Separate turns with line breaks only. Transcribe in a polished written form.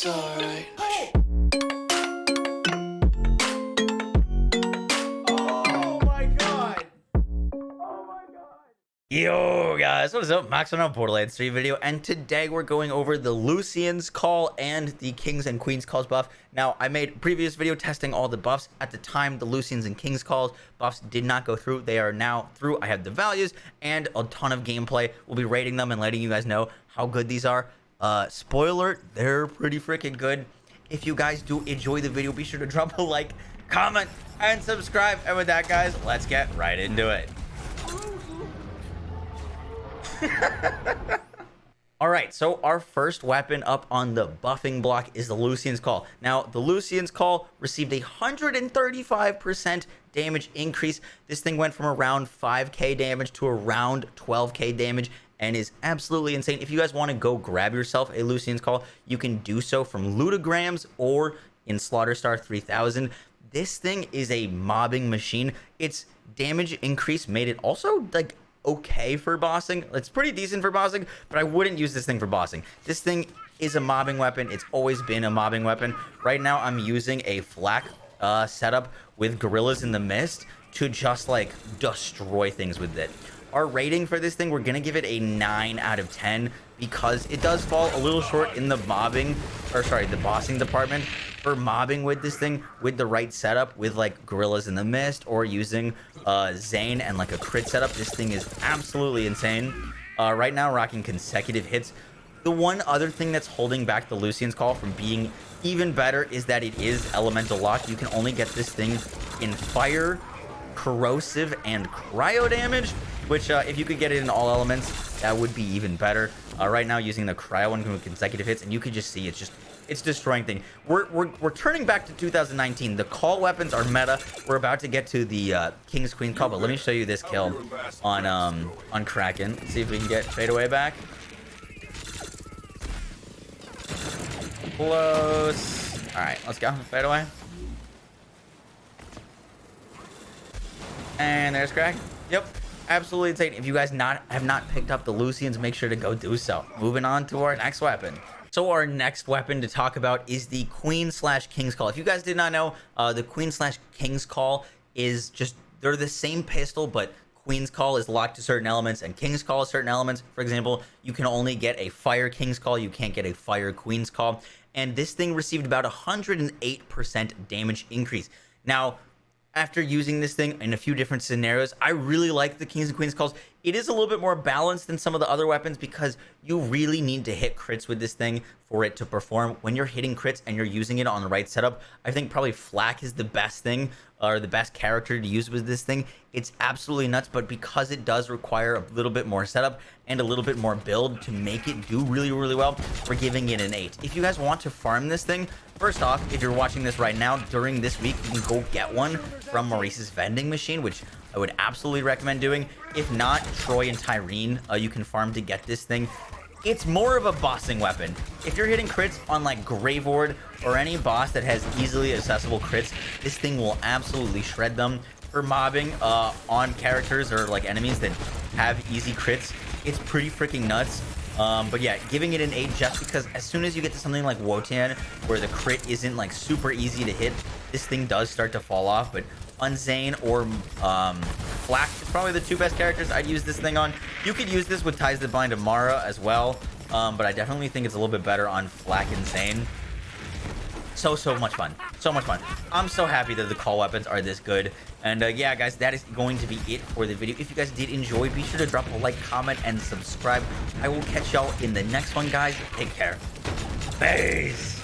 it's alright.
Oh my god!
Yo guys, what is up? Max on a Borderlands 3 video, and today we're going over the Lucians call and the Kings and Queens calls buff. Now, I made a previous video testing all the buffs. At the time, the Lucians and Kings calls buffs did not go through. They are now through. I have the values and a ton of gameplay. We'll be rating them and letting you guys know how good these are. Spoiler, they're pretty freaking good. If you guys do enjoy the video, be sure to drop a like, comment, and subscribe. And with that, guys, let's get right into it. Alright, so our first weapon up on the buffing block is the Lucian's Call. Now, the Lucian's Call received a 135% damage increase. This thing went from around 5k damage to around 12k damage and is absolutely insane. If you guys want to go grab yourself a Lucian's Call, you can do so from Lutagrams or in Slaughter 3000. This thing is a mobbing machine. Its damage increase made it also like okay for bossing. It's pretty decent for bossing, but I wouldn't use this thing for bossing. This thing is a mobbing weapon. It's always been a mobbing weapon. Right now I'm using a flak setup with Gorillas in the Mist to just like destroy things with it. Our rating for this thing, we're gonna give it a 9 out of 10 because it does fall a little short in the mobbing, or sorry, the bossing department. For mobbing with this thing with the right setup with like Gorillas in the Mist or using Zane and like a crit setup, this thing is absolutely insane. Right now rocking consecutive hits. The one other thing that's holding back the Lucian's Call from being even better is that it is elemental lock. You can only get this thing in fire, corrosive, and cryo damage, which if you could get it in all elements, that would be even better. Right now using the cryo one with consecutive hits, and you could just see it's destroying thing. We're turning back to 2019. The call weapons are meta. We're about to get to the King's Queen call, but let me show you this kill on Kraken. Let's see if we can get fadeaway back. Close. All right, let's go fadeaway. And there's Kraken. Yep. Absolutely insane. If you guys have not picked up the Lucians, make sure to go do so. Moving on to our next weapon. So our next weapon to talk about is the Queen/King's Call. If you guys did not know, the Queen/King's Call is just, they're the same pistol, but Queen's Call is locked to certain elements and King's Call is certain elements. For example, you can only get a Fire King's Call. You can't get a Fire Queen's Call. And this thing received about 108% damage increase. Now, after using this thing in a few different scenarios, I really like the Kings and Queens calls. It is a little bit more balanced than some of the other weapons because you really need to hit crits with this thing for it to perform. When you're hitting crits and you're using it on the right setup, I think probably Flak is the best thing or the best character to use with this thing. It's absolutely nuts, but because it does require a little bit more setup and a little bit more build to make it do really, really well, we're giving it an 8. If you guys want to farm this thing, first off, if you're watching this right now, during this week, you can go get one from Maurice's vending machine, which I would absolutely recommend doing. If not, Troy and Tyrene, you can farm to get this thing. It's more of a bossing weapon. If you're hitting crits on like Graveward or any boss that has easily accessible crits, this thing will absolutely shred them. For mobbing on characters or like enemies that have easy crits, it's pretty freaking nuts. But yeah, giving it an 8 just because as soon as you get to something like Wotan where the crit isn't like super easy to hit, this thing does start to fall off. But on Zane or Flak is probably the two best characters I'd use this thing on. You could use this with Ties That Bind Amara as well, but I definitely think it's a little bit better on Flak and Zane. So much fun. So much fun. I'm so happy that the call weapons are this good. And yeah, guys, that is going to be it for the video. If you guys did enjoy, be sure to drop a like, comment, and subscribe. I will catch y'all in the next one, guys. Take care. Peace.